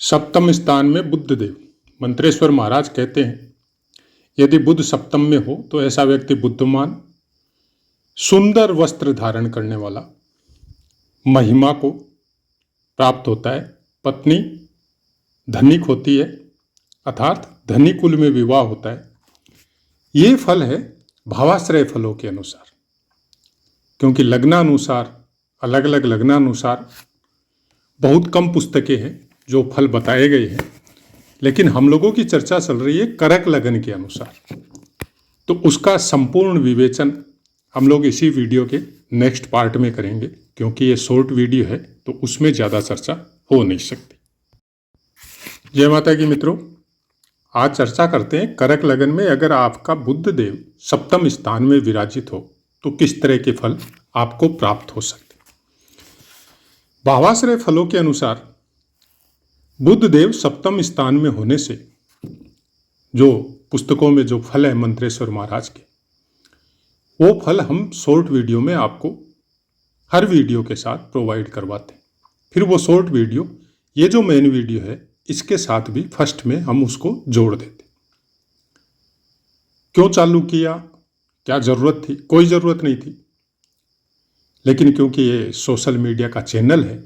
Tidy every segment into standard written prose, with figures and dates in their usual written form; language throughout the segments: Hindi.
सप्तम स्थान में बुद्धदेव। मंत्रेश्वर महाराज कहते हैं, यदि बुध सप्तम में हो तो ऐसा व्यक्ति बुद्धिमान, सुंदर वस्त्र धारण करने वाला, महिमा को प्राप्त होता है, पत्नी धनिक होती है अर्थात धनी कुल में विवाह होता है। ये फल है भावाश्रय फलों के अनुसार, क्योंकि लग्नानुसार, अलग अलग लग्नानुसार बहुत कम पुस्तकें हैं जो फल बताए गए हैं, लेकिन हम लोगों की चर्चा चल रही है करक लगन के अनुसार। तो उसका संपूर्ण विवेचन हम लोग इसी वीडियो के नेक्स्ट पार्ट में करेंगे, क्योंकि ये शॉर्ट वीडियो है तो उसमें ज़्यादा चर्चा हो नहीं सकती। जय माता की मित्रों, आज चर्चा करते हैं करक लगन में अगर आपका बुध देव सप्तम स्थान में विराजित हो तो किस तरह के फल आपको प्राप्त हो सकते। भावाश्रय फलों के अनुसार बुध देव सप्तम स्थान में होने से जो पुस्तकों में जो फल है मंत्रेश्वर महाराज के, वो फल हम शॉर्ट वीडियो में आपको हर वीडियो के साथ प्रोवाइड करवाते हैं। फिर वो शॉर्ट वीडियो, ये जो मेन वीडियो है, इसके साथ भी फर्स्ट में हम उसको जोड़ देते। क्यों चालू किया, क्या जरूरत थी? कोई जरूरत नहीं थी, लेकिन क्योंकि ये सोशल मीडिया का चैनल है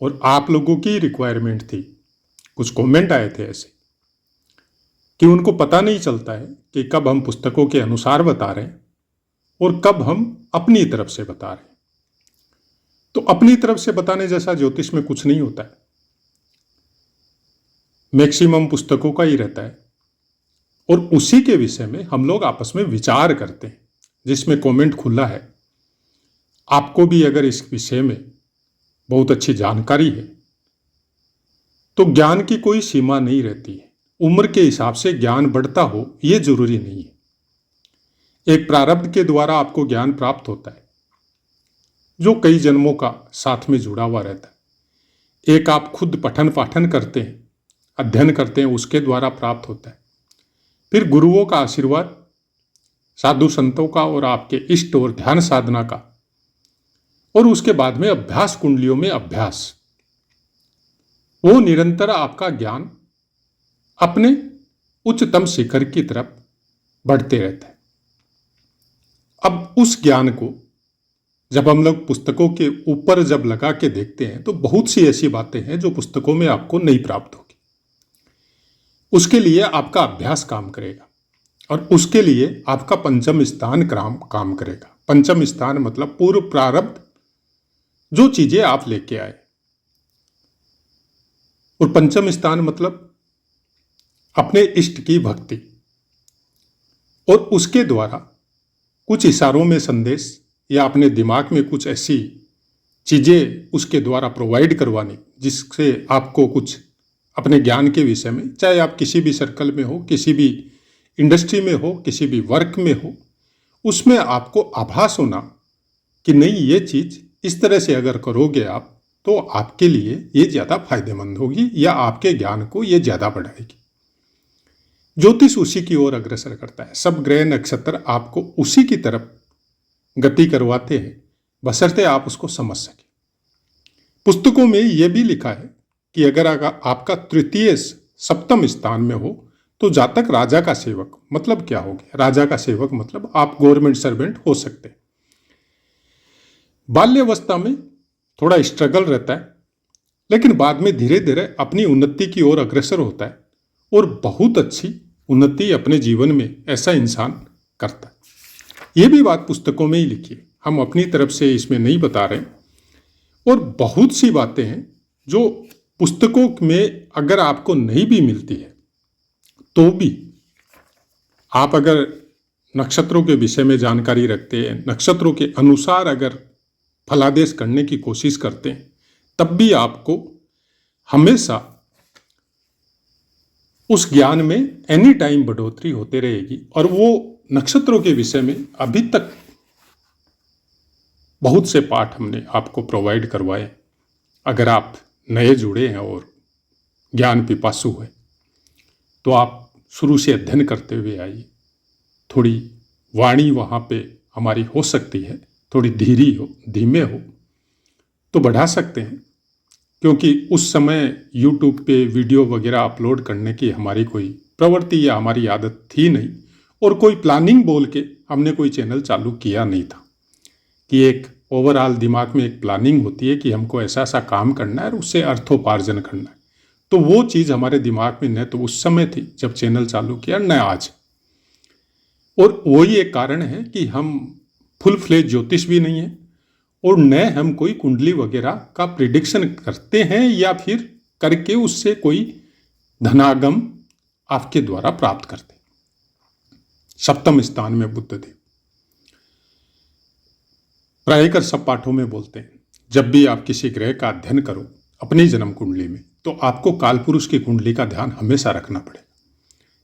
और आप लोगों की रिक्वायरमेंट थी, कुछ कमेंट आए थे ऐसे कि उनको पता नहीं चलता है कि कब हम पुस्तकों के अनुसार बता रहे हैं और कब हम अपनी तरफ से बता रहे हैं। तो अपनी तरफ से बताने जैसा ज्योतिष में कुछ नहीं होता है, मैक्सिमम पुस्तकों का ही रहता है और उसी के विषय में हम लोग आपस में विचार करते हैं, जिसमें कमेंट खुला है। आपको भी अगर इस विषय में बहुत अच्छी जानकारी है तो ज्ञान की कोई सीमा नहीं रहती है। उम्र के हिसाब से ज्ञान बढ़ता हो ये जरूरी नहीं है। एक प्रारब्ध के द्वारा आपको ज्ञान प्राप्त होता है जो कई जन्मों का साथ में जुड़ा हुआ रहता है। एक आप खुद पठन पाठन करते हैं, अध्ययन करते हैं, उसके द्वारा प्राप्त होता है। फिर गुरुओं का आशीर्वाद, साधु संतों का और आपके इष्ट और ध्यान साधना का, और उसके बाद में अभ्यास कुंडलियों में अभ्यास, वो निरंतर आपका ज्ञान अपने उच्चतम शिखर की तरफ बढ़ते रहता है। अब उस ज्ञान को जब हम लोग पुस्तकों के ऊपर जब लगा के देखते हैं तो बहुत सी ऐसी बातें हैं जो पुस्तकों में आपको नहीं प्राप्त होगी। उसके लिए आपका अभ्यास काम करेगा और उसके लिए आपका पंचम स्थान काम करेगा। पंचम स्थान मतलब पूर्व प्रारब्ध, जो चीजें आप लेके आए, और पंचम स्थान मतलब अपने इष्ट की भक्ति, और उसके द्वारा कुछ इशारों में संदेश या अपने दिमाग में कुछ ऐसी चीजें उसके द्वारा प्रोवाइड करवानी जिससे आपको कुछ अपने ज्ञान के विषय में, चाहे आप किसी भी सर्कल में हो, किसी भी इंडस्ट्री में हो, किसी भी वर्क में हो, उसमें आपको आभास होना कि नहीं, ये चीज इस तरह से अगर करोगे आप तो आपके लिए ये ज्यादा फायदेमंद होगी या आपके ज्ञान को ये ज्यादा बढ़ाएगी। ज्योतिष उसी की ओर अग्रसर करता है। सब ग्रह नक्षत्र आपको उसी की तरफ गति करवाते हैं, बशर्ते आप उसको समझ सके। पुस्तकों में यह भी लिखा है कि अगर आपका तृतीय सप्तम स्थान में हो तो जातक राजा का सेवक, मतलब क्या हो गया राजा का सेवक, मतलब आप गवर्नमेंट सर्वेंट हो सकते हैं। बाल्यावस्था में थोड़ा स्ट्रगल रहता है, लेकिन बाद में धीरे धीरे अपनी उन्नति की ओर अग्रसर होता है और बहुत अच्छी उन्नति अपने जीवन में ऐसा इंसान करता है। ये भी बात पुस्तकों में ही लिखी है, हम अपनी तरफ से इसमें नहीं बता रहे। और बहुत सी बातें हैं जो पुस्तकों में अगर आपको नहीं भी मिलती है तो भी आप अगर नक्षत्रों के विषय में जानकारी रखते हैं, नक्षत्रों के अनुसार अगर फलादेश करने की कोशिश करते हैं, तब भी आपको हमेशा उस ज्ञान में एनी टाइम बढ़ोतरी होते रहेगी। और वो नक्षत्रों के विषय में अभी तक बहुत से पाठ हमने आपको प्रोवाइड करवाए। अगर आप नए जुड़े हैं और ज्ञान पिपासु है तो आप शुरू से अध्ययन करते हुए आइए। थोड़ी वाणी वहाँ पे हमारी हो सकती है थोड़ी धीमी हो तो बढ़ा सकते हैं, क्योंकि उस समय यूट्यूब पे वीडियो वगैरह अपलोड करने की हमारी कोई प्रवृत्ति या हमारी आदत थी नहीं, और कोई प्लानिंग बोल के हमने कोई चैनल चालू किया नहीं था कि एक ओवरऑल दिमाग में एक प्लानिंग होती है कि हमको ऐसा ऐसा काम करना है और उससे अर्थोपार्जन करना है। तो वो चीज़ हमारे दिमाग में न तो उस समय थी जब चैनल चालू किया, न आज। और वही एक कारण है कि हम फुल फ्लेज ज्योतिष भी नहीं है, और न हम कोई कुंडली वगैरह का प्रिडिक्शन करते हैं या फिर करके उससे कोई धनागम आपके द्वारा प्राप्त करते हैं। सप्तम स्थान में बुध देव, प्रायकर सब पाठों में बोलते हैं जब भी आप किसी ग्रह का अध्ययन करो अपनी जन्म कुंडली में, तो आपको कालपुरुष की कुंडली का ध्यान हमेशा रखना पड़ेगा।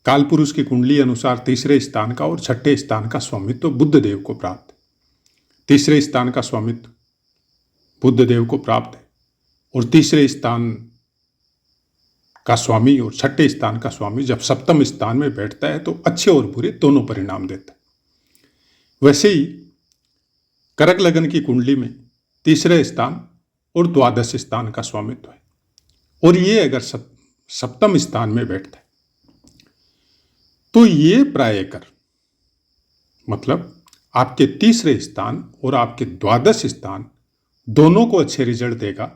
कालपुरुष की कुंडली अनुसार तीसरे स्थान का और छठे स्थान का स्वामित्व बुध देव को प्राप्त है। तीसरे स्थान का स्वामित्व बुध देव को प्राप्त है, और तीसरे स्थान का स्वामी और छठे स्थान का स्वामी जब सप्तम स्थान में बैठता है तो अच्छे और बुरे दोनों परिणाम देता है। वैसे ही कर्क लगन की कुंडली में तीसरे स्थान और द्वादश स्थान का स्वामित्व है, और ये अगर सप्तम स्थान में बैठता है तो ये प्रायकर मतलब आपके तीसरे स्थान और आपके द्वादश स्थान दोनों को अच्छे रिजल्ट देगा,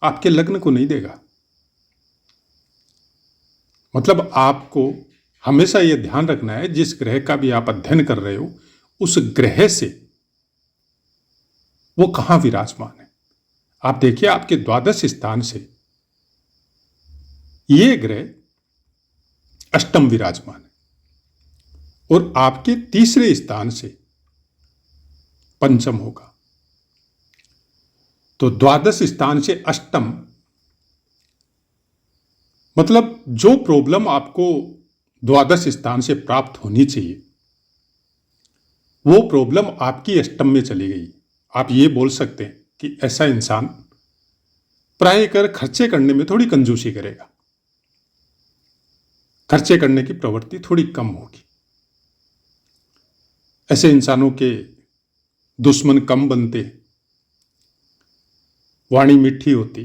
आपके लग्न को नहीं देगा। मतलब आपको हमेशा यह ध्यान रखना है जिस ग्रह का भी आप अध्ययन कर रहे हो उस ग्रह से वो कहां विराजमान है। आप देखिए आपके द्वादश स्थान से ये ग्रह अष्टम विराजमान है, और आपके तीसरे स्थान से पंचम होगा। तो द्वादश स्थान से अष्टम मतलब जो प्रॉब्लम आपको द्वादश स्थान से प्राप्त होनी चाहिए वो प्रॉब्लम आपकी अष्टम में चली गई। आप ये बोल सकते हैं कि ऐसा इंसान प्रायकर खर्चे करने में थोड़ी कंजूसी करेगा, खर्चे करने की प्रवृत्ति थोड़ी कम होगी। ऐसे इंसानों के दुश्मन कम बनते, वाणी मीठी होती।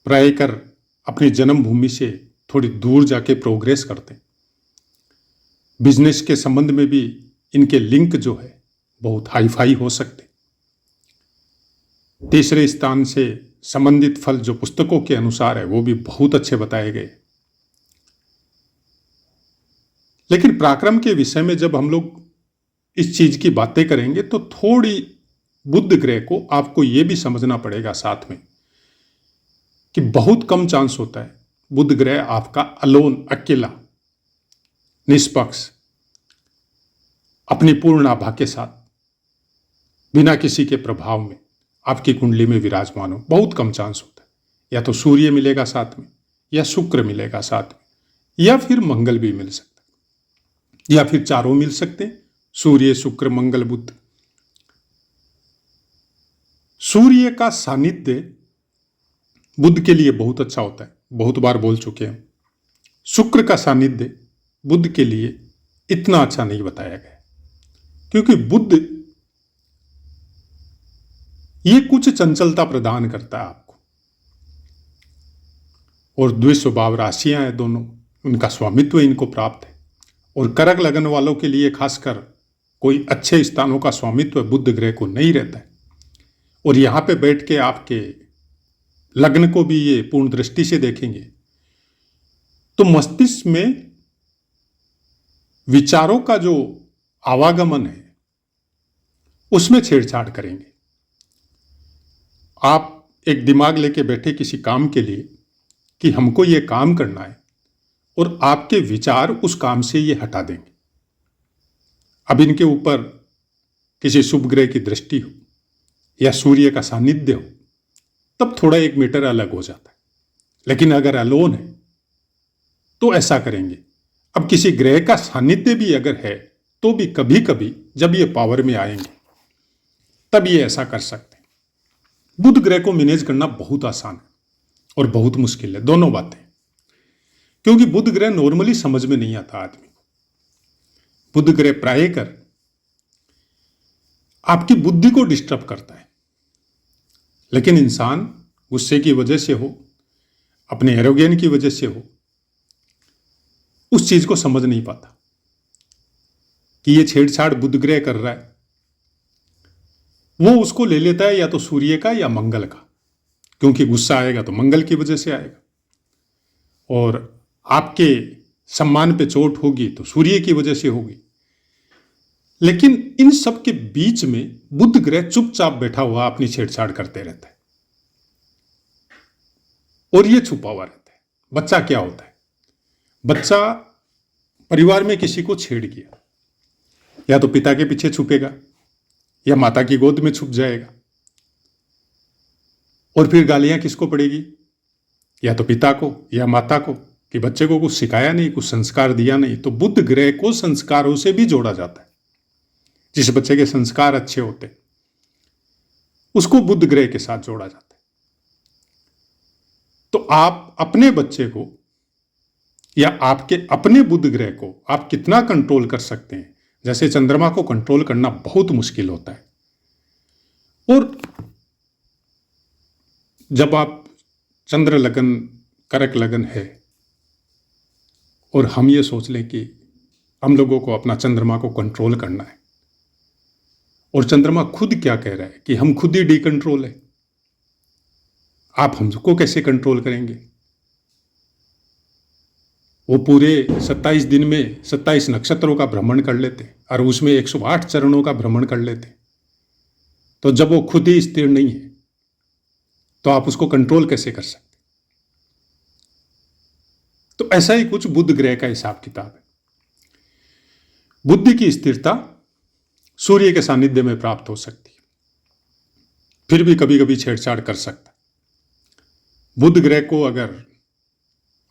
प्रायकर अपनी जन्मभूमि से थोड़ी दूर जाके प्रोग्रेस करते। बिजनेस के संबंध में भी इनके लिंक जो है बहुत हाई फाई हो सकते। तीसरे स्थान से संबंधित फल जो पुस्तकों के अनुसार है वो भी बहुत अच्छे बताए गए। लेकिन पराक्रम के विषय में जब हम लोग इस चीज की बातें करेंगे तो थोड़ी बुध ग्रह को आपको यह भी समझना पड़ेगा साथ में कि बहुत कम चांस होता है बुध ग्रह आपका अलोन, अकेला, निष्पक्ष, अपनी पूर्ण आभा के साथ, बिना किसी के प्रभाव में आपकी कुंडली में विराजमान हो। बहुत कम चांस होता है। या तो सूर्य मिलेगा साथ में, या शुक्र मिलेगा साथ में, या फिर मंगल भी मिल सकता है, या फिर चारों मिल सकते हैं, सूर्य, शुक्र, मंगल, बुध। सूर्य का सानिध्य बुध के लिए बहुत अच्छा होता है, बहुत बार बोल चुके हैं। शुक्र का सानिध्य बुध के लिए इतना अच्छा नहीं बताया गया, क्योंकि बुध ये कुछ चंचलता प्रदान करता है आपको, और द्विस्वभाव राशियां हैं दोनों, उनका स्वामित्व इनको प्राप्त है। और कर्क लगन वालों के लिए खासकर कोई अच्छे स्थानों का स्वामित्व बुध ग्रह को नहीं रहता है, और यहां पे बैठ के आपके लग्न को भी ये पूर्ण दृष्टि से देखेंगे तो मस्तिष्क में विचारों का जो आवागमन है उसमें छेड़छाड़ करेंगे। आप एक दिमाग लेके बैठे किसी काम के लिए कि हमको ये काम करना है, और आपके विचार उस काम से ये हटा देंगे। अब इनके ऊपर किसी शुभ ग्रह की दृष्टि हो या सूर्य का सानिध्य हो तब थोड़ा एक मीटर अलग हो जाता है, लेकिन अगर अलोन है तो ऐसा करेंगे। अब किसी ग्रह का सानिध्य भी अगर है तो भी कभी कभी जब ये पावर में आएंगे तब ये ऐसा कर सकते हैं। बुध ग्रह को मैनेज करना बहुत आसान है और बहुत मुश्किल है, दोनों बातें, क्योंकि बुध ग्रह नॉर्मली समझ में नहीं आता आदमी को। बुध ग्रह प्रायकर आपकी बुद्धि को डिस्टर्ब करता है, लेकिन इंसान गुस्से की वजह से हो, अपने एरोगेन की वजह से हो, उस चीज को समझ नहीं पाता कि ये छेड़छाड़ बुध ग्रह कर रहा है। वो उसको ले लेता है या तो सूर्य का या मंगल का, क्योंकि गुस्सा आएगा तो मंगल की वजह से आएगा, और आपके सम्मान पे चोट होगी तो सूर्य की वजह से होगी। लेकिन इन सब के बीच में बुध ग्रह चुपचाप बैठा हुआ अपनी छेड़छाड़ करते रहता है, और ये छुपा हुआ रहता है। बच्चा क्या होता है? बच्चा परिवार में किसी को छेड़ किया, या तो पिता के पीछे छुपेगा या माता की गोद में छुप जाएगा, और फिर गालियां किसको पड़ेगी? या तो पिता को या माता को, कि बच्चे को कुछ सिखाया नहीं, कुछ संस्कार दिया नहीं। तो बुध ग्रह को संस्कारों से भी जोड़ा जाता है। जिस बच्चे के संस्कार अच्छे होते उसको बुध ग्रह के साथ जोड़ा जाता है। तो आप अपने बच्चे को या आपके अपने बुध ग्रह को आप कितना कंट्रोल कर सकते हैं? जैसे चंद्रमा को कंट्रोल करना बहुत मुश्किल होता है, और जब आप चंद्र लगन करक लगन है और हम ये सोच लें कि हम लोगों को अपना चंद्रमा को कंट्रोल करना है, और चंद्रमा खुद क्या कह रहा है कि हम खुद ही डिकंट्रोल है, आप हमको कैसे कंट्रोल करेंगे? वो पूरे 27 दिन में 27 नक्षत्रों का भ्रमण कर लेते और उसमें 108 चरणों का भ्रमण कर लेते। तो जब वो खुद ही स्थिर नहीं है तो आप उसको कंट्रोल कैसे कर सकते? तो ऐसा ही कुछ बुध ग्रह का हिसाब किताब है। बुद्धि की स्थिरता सूर्य के सानिध्य में प्राप्त हो सकती है, फिर भी कभी कभी छेड़छाड़ कर सकता है। बुध ग्रह को अगर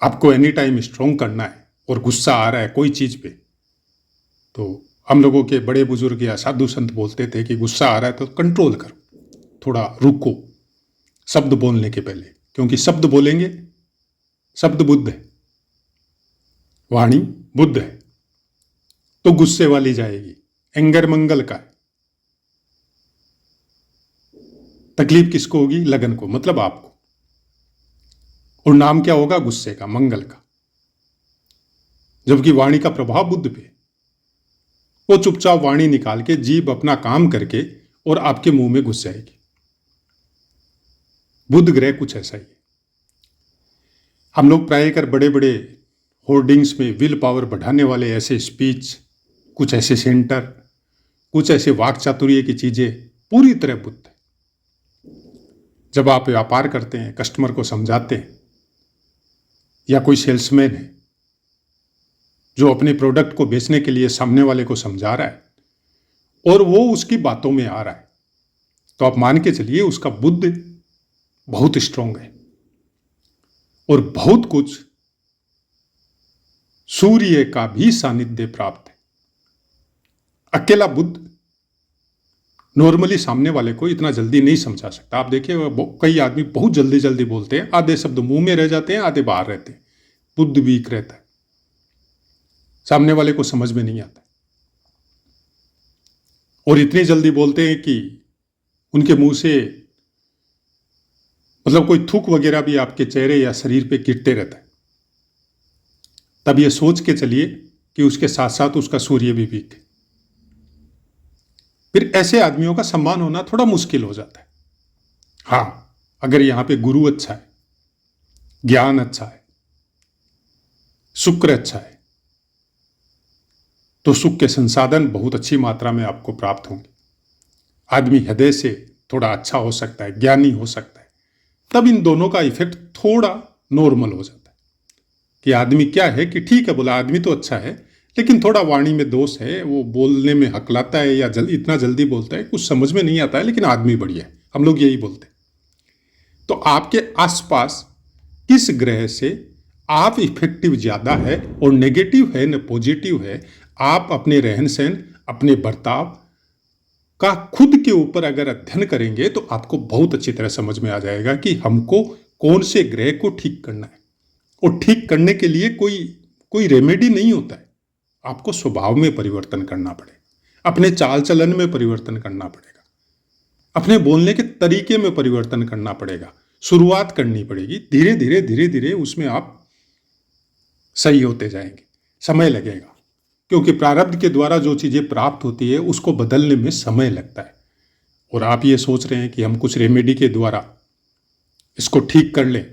आपको एनी टाइम स्ट्रोंग करना है और गुस्सा आ रहा है कोई चीज पे, तो हम लोगों के बड़े बुजुर्ग या साधु संत बोलते थे कि गुस्सा आ रहा है तो कंट्रोल करो, थोड़ा रुको शब्द बोलने के पहले, क्योंकि शब्द बोलेंगे, शब्द बुद्ध है, वाणी बुद्ध है, तो गुस्से वाली जाएगी। एंगर मंगल का है, तकलीफ किसको होगी? लगन को, मतलब आपको। और नाम क्या होगा? गुस्से का, मंगल का। जबकि वाणी का प्रभाव बुद्ध पे, वो चुपचाप वाणी निकाल के जीभ अपना काम करके और आपके मुंह में घुस जाएगी। बुध ग्रह कुछ ऐसा ही है। हम लोग प्राय कर बड़े बड़े होर्डिंग्स में विल पावर बढ़ाने वाले ऐसे स्पीच, कुछ ऐसे सेंटर, कुछ ऐसे वाक चातुर्य की चीजें पूरी तरह बुद्ध है। जब आप व्यापार करते हैं, कस्टमर को समझाते हैं, या कोई सेल्समैन है जो अपने प्रोडक्ट को बेचने के लिए सामने वाले को समझा रहा है और वो उसकी बातों में आ रहा है, तो आप मान के चलिए उसका बुद्ध बहुत स्ट्रांग है और बहुत कुछ सूर्य का भी सानिध्य प्राप्त है। अकेला बुद्ध नॉर्मली सामने वाले को इतना जल्दी नहीं समझा सकता। आप देखिए कई आदमी बहुत जल्दी जल्दी बोलते हैं, आधे शब्द मुंह में रह जाते हैं, आधे बाहर रहते हैं। बुद्ध वीक रहता है, सामने वाले को समझ में नहीं आता, और इतनी जल्दी बोलते हैं कि उनके मुंह से मतलब कोई थूक वगैरह भी आपके चेहरे या शरीर पे गिरते रहता है। तब ये सोच के चलिए कि उसके साथ साथ उसका सूर्य भी वीक है। फिर ऐसे आदमियों का सम्मान होना थोड़ा मुश्किल हो जाता है। हाँ, अगर यहां पे गुरु अच्छा है, ज्ञान अच्छा है, शुक्र अच्छा है, तो सुख के संसाधन बहुत अच्छी मात्रा में आपको प्राप्त होंगे। आदमी हृदय से थोड़ा अच्छा हो सकता है, ज्ञानी हो सकता है, तब इन दोनों का इफेक्ट थोड़ा नॉर्मल हो जाता है कि आदमी क्या है कि ठीक है, बोला आदमी तो अच्छा है लेकिन थोड़ा वाणी में दोष है, वो बोलने में हकलाता है या इतना जल्दी बोलता है, कुछ समझ में नहीं आता है, लेकिन आदमी बढ़िया है। हम लोग यही बोलते हैं। तो आपके आसपास किस ग्रह से आप इफेक्टिव ज्यादा है और नेगेटिव है न पॉजिटिव है, आप अपने रहन सहन, अपने बर्ताव का खुद के ऊपर अगर अध्ययन करेंगे तो आपको बहुत अच्छी तरह समझ में आ जाएगा कि हमको कौन से ग्रह को ठीक करना है। और ठीक करने के लिए कोई रेमेडी नहीं होता है। आपको स्वभाव में परिवर्तन करना पड़ेगा, अपने चाल चलन में परिवर्तन करना पड़ेगा, अपने बोलने के तरीके में परिवर्तन करना पड़ेगा, शुरुआत करनी पड़ेगी। धीरे धीरे धीरे धीरे उसमें आप सही होते जाएंगे, समय लगेगा, क्योंकि प्रारब्ध के द्वारा जो चीज़ें प्राप्त होती है उसको बदलने में समय लगता है। और आप ये सोच रहे हैं कि हम कुछ रेमेडी के द्वारा इसको ठीक कर लें,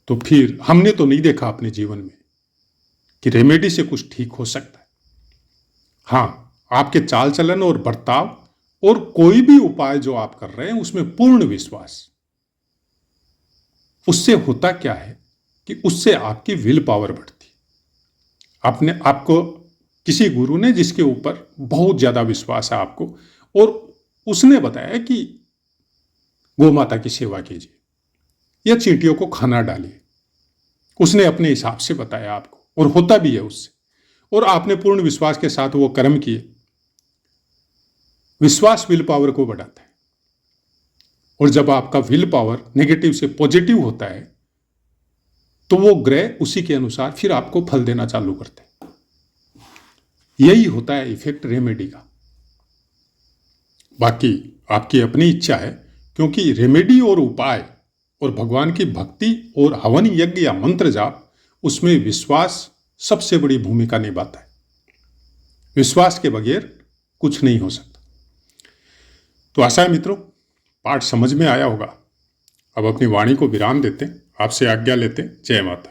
तो फिर हमने तो नहीं देखा अपने जीवन में कि रेमेडी से कुछ ठीक हो सकता है। हाँ, आपके चाल चलन और बर्ताव और कोई भी उपाय जो आप कर रहे हैं उसमें पूर्ण विश्वास, उससे होता क्या है कि उससे आपकी विल पावर बढ़ती है। आपको किसी गुरु ने जिसके ऊपर बहुत ज्यादा विश्वास है आपको, और उसने बताया कि गौ माता की सेवा कीजिए या चींटियों को खाना डालिए, उसने अपने हिसाब से बताया आपको, और होता भी है उससे, और आपने पूर्ण विश्वास के साथ वो कर्म किए। विश्वास विल पावर को बढ़ाता है, और जब आपका विल पावर नेगेटिव से पॉजिटिव होता है तो वो ग्रह उसी के अनुसार फिर आपको फल देना चालू करते हैं। यही होता है इफेक्ट रेमेडी का। बाकी आपकी अपनी इच्छा है, क्योंकि रेमेडी और उपाय और भगवान की भक्ति और हवन यज्ञ या मंत्र जाप, उसमें विश्वास सबसे बड़ी भूमिका निभाता है। विश्वास के बगैर कुछ नहीं हो सकता। तो आशा है मित्रों, पाठ समझ में आया होगा। अब अपनी वाणी को विराम देते हैं, आपसे आज्ञा लेते हैं। जय माता।